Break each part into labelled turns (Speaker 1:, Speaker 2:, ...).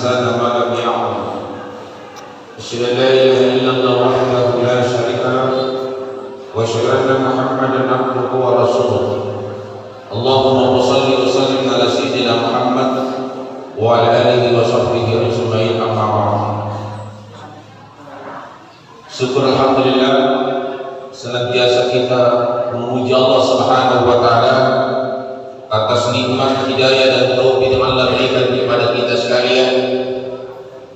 Speaker 1: الإنسان ما لم يعمل أشهد أن لا إله إلا الله وحده لا شريك له وأشهد أن محمدا عبده ورسوله اللهم صل وسلم على سيدنا محمد وعلى آله وصحبه أجمعين أما بعد. Syukur alhamdulillah, senantiasa kita memuji Allah Subhanahu wa taala atas nikmat hidayah dan taufik yang Allah berikan kepada kita sekalian,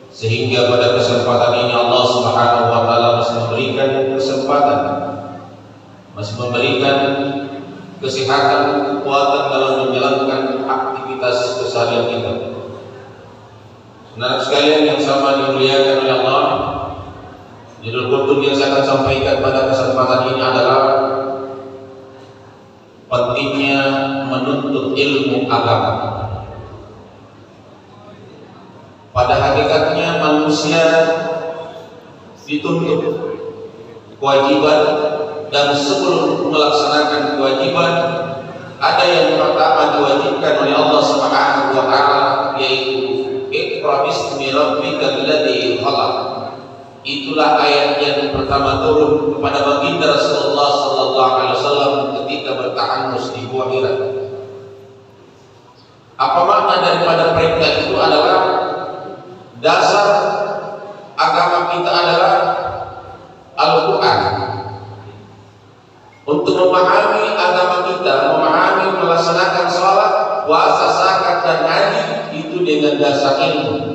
Speaker 1: sehingga pada kesempatan ini Allah Subhanahu wa taala masih memberikan kesempatan, masih memberikan kesehatan, kekuatan dalam menjalankan aktivitas keseharian kita. Saudara sekalian yang sama dimuliakan oleh Allah, judul khutbah yang saya akan sampaikan pada kesempatan ini adalah pentingnya menuntut ilmu agama. Pada hakikatnya manusia dituntut kewajiban, dan sebelum melaksanakan kewajiban ada yang pertama diwajibkan oleh Allah Subhanahu wa taala, yaitu Iqra bismi rabbikal ladzi khalaq. Itulah ayat yang pertama turun kepada baginda Rasulullah sallallahu alaihi wasallam ketika bertahanus di Gua Hira. Apa makna daripada perintah itu? Adalah dasar agama kita adalah Al-Qur'an. Untuk memahami agama kita, memahami melaksanakan salat, puasa, zakat dan haji itu dengan dasar ilmu.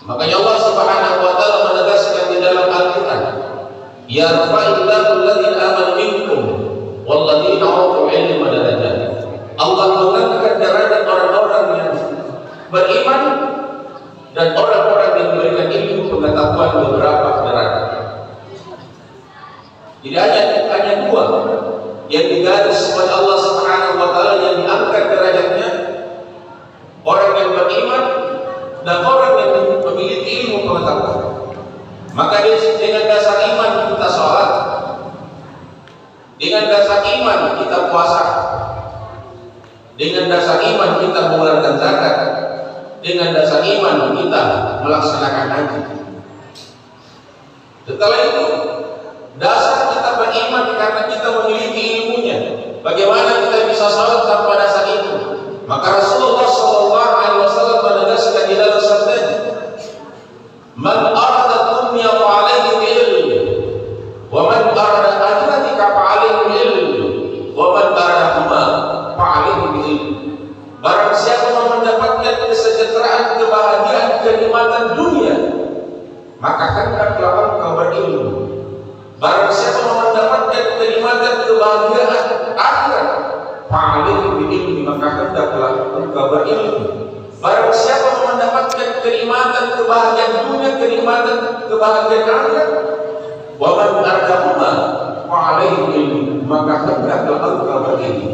Speaker 1: Makanya Allah Subhanahu wa taala menegaskan di dalam Al-Qur'an, "Yarfa'illahu alladziina aamanu minkum walladziina utul 'ilma darajat." Allah mengangkat derajat orang-orang yang beriman dan orang-orang yang memberikan ilmu pengetahuan beberapa derajat. Jadi hanya dua yang digaris oleh Allah Subhanahu wa taala yang diangkat derajatnya, orang yang beriman dan orang yang memiliki ilmu pengetahuan. Maka dengan dasar iman kita sholat, dengan dasar iman kita puasa, dengan dasar iman kita mengeluarkan zakat, dengan dasar iman kita melaksanakan haji. Setelah itu dasar kita beriman karena kita memiliki ilmunya. Bagaimana kita bisa sholat tanpa dasar itu? Maka Rasulullah sallallahu alaihi wasallam menegaskan di dalam sabdanya, "Man arada dunya fa alaihi ilm, wa man arada akhirata fa alaihi ilm, wa man arada huma fa alaihi ilm." Barang siapa mau mendapatkan kesejahteraan, kebahagiaan, kenikmatan dunia, maka hendaklah engkau berilmu. Barang siapa mau mendapatkan kenikmatan, kebahagiaan akhirat, fa'alaihi bi'ilmi, maka hendaklah engkau berilmu. Barang siapa mau mendapatkan kenikmatan, kebahagiaan dunia, kenikmatan, kebahagiaan akhirat, wa man arjahuma fa'alaihi bi'ilmi, maka hendaklah engkau berilmu.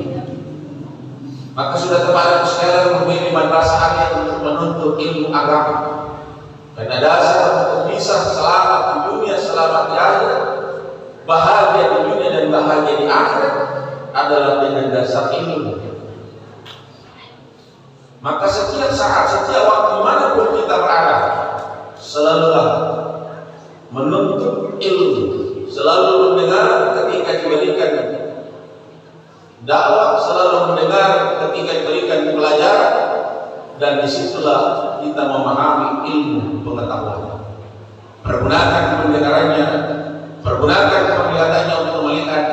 Speaker 1: Maka sudah teman sekalian memilih madrasah yang menuntut ilmu agama, karena dasar untuk bisa selamat di dunia, selamat di akhirat, bahagia di dunia dan bahagia di akhirat adalah dengan dasar ilmu. Maka setiap saat, setiap waktu manapun kita berada, selalulah menuntut ilmu, selalu mendengar ketika diberikan dakwah, selalu mendengar ketika diberikan pelajaran, dan disitulah kita memahami ilmu pengetahuan. Pergunakan pendengarannya, pergunakan penglihatannya untuk melihat,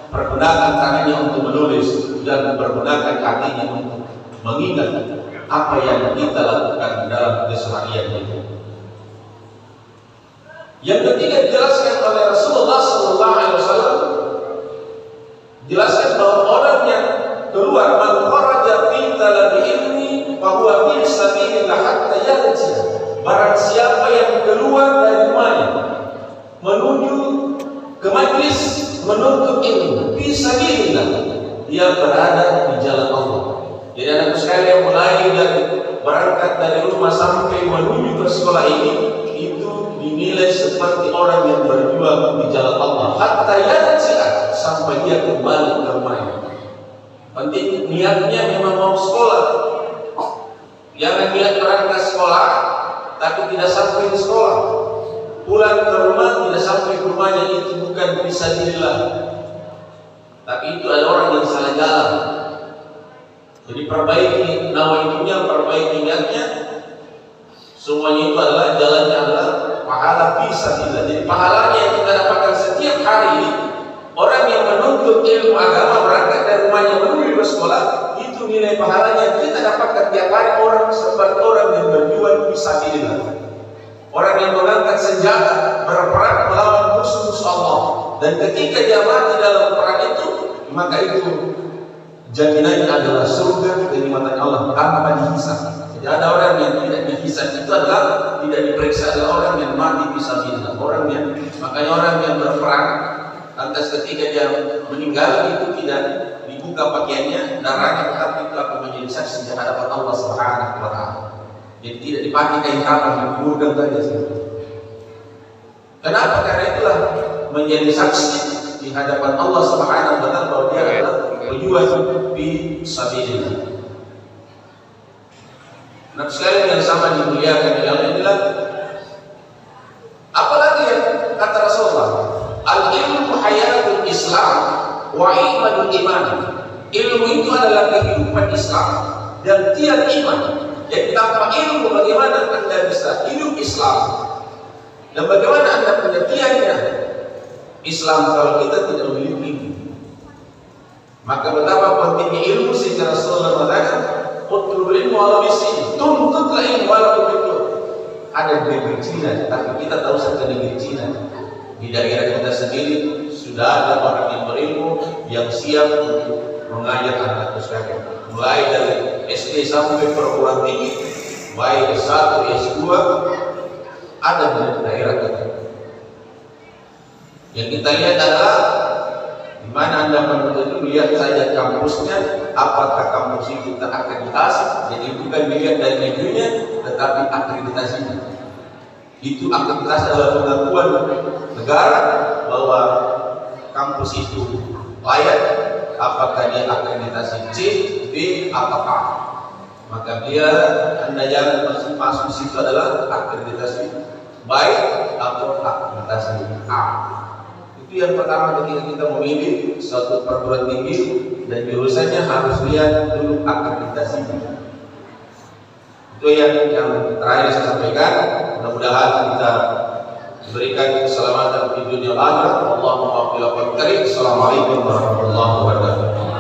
Speaker 1: pergunakan tangannya untuk menulis, dan pergunakan hatinya untuk mengingat apa yang kita lakukan dalam keseharian itu. Yang ketiga dijelaskan oleh Rasulullah sallallahu alaihi wasallam, jelaskan bahwa orang yang keluar, man kharaja fi talabi ilmi fa huwa fi sabilillah hatta yarji. Barang siapa yang keluar dari rumahnya menuju ke majlis menuntut ilmu fi sabilillah, dia berada di jalan Allah. Jadi anak sekalian, mulai dari berangkat dari rumah sampai menuju ke sekolah ini, itu dinilai seperti orang yang berjuang di jalan Allah hatta yarji, sampai dia kembali ke rumahnya. Penting niatnya memang mau sekolah, jangan niat berangkat sekolah tapi tidak sampai di sekolah. Pulang ke rumah tidak sampai ke rumahnya, itu bukan fisabilillah. Tapi itu ada orang yang salah jalan. Jadi perbaiki nawaitunya, perbaiki niatnya. Semuanya itu adalah jalannya adalah pahala fisabilillah. Jadi pahalanya yang kita dapatkan setiap hari, orang yang menuntut ilmu agama berangkat dari rumahnya menuju ke sekolah, itu nilai pahalanya kita dapatkan tiap hari. Orang seperti orang yang berjuang fisabilillah, orang yang mengangkat senjata berperang melawan musuh-musuh Allah, dan ketika dia mati dalam perang itu, maka itu jaminannya adalah surga, kenikmatan Allah tanpa dihisab. Jadi ada orang yang tidak dihisab, itu adalah tidak diperiksa, adalah orang yang mati fisabilillah. Orang yang, makanya orang yang berperang, lantas ketika dia meninggal itu tidak dibuka pakaiannya, darahnya, tetapi itu akan menjadi saksi di hadapan Allah Subhanahu wa Ta'ala. Jadi tidak dipakai kain kafan, dikuburkan saja. Kenapa? Karena itulah menjadi saksi di hadapan Allah Subhanahu wa Ta'ala bahwa dia adalah berjuang fi sabilillah. Nah, sekali yang sama dimuliakan dalam inilah. Apalagi yang kata Rasulullah, al-ilmu hayatul Islam wa imanul iman. Ilmu itu adalah kehidupan Islam dan tiada iman. Jadi tanpa ilmu bagaimana Anda bisa hidup Islam, dan bagaimana Anda punya tiadnya Islam kalau kita tidak memiliki ilmu. Maka betapa pentingnya ilmu sehingga Rasulullah mengatakan, utlubul ilmu walau bisi, tuntutlah ilmu walau begitu. Ada negeri Cina, tapi kita tahu saja negeri Cina. Di daerah kita sendiri sudah ada orang yang berilmu yang siap untuk mengajar anak sekalian, mulai dari SD sampai perguruan tinggi, baik S1, S2, ada di daerah kita. Yang kita lihat adalah di mana Anda menuntut, lihat saja kampusnya, apakah kampus itu terakreditasi. Jadi bukan dilihat dari negerinya, tetapi akreditasinya. Itu akreditasi adalah pengakuan negara bahwa kampus itu layak. Apakah dia akreditasi C, B, atau A? Maka dia, Anda jangan masuk situ adalah akreditasi baik atau akreditasi A. Itu yang pertama ketika kita memilih suatu perguruan tinggi dan jurusannya harus lihat dulu akreditasinya. Itu yang terakhir saya sampaikan. Mudah-mudahan kita diberikan keselamatan di dunia akhirat. Allahumma waffiq. Assalamualaikum warahmatullahi wabarakatuh.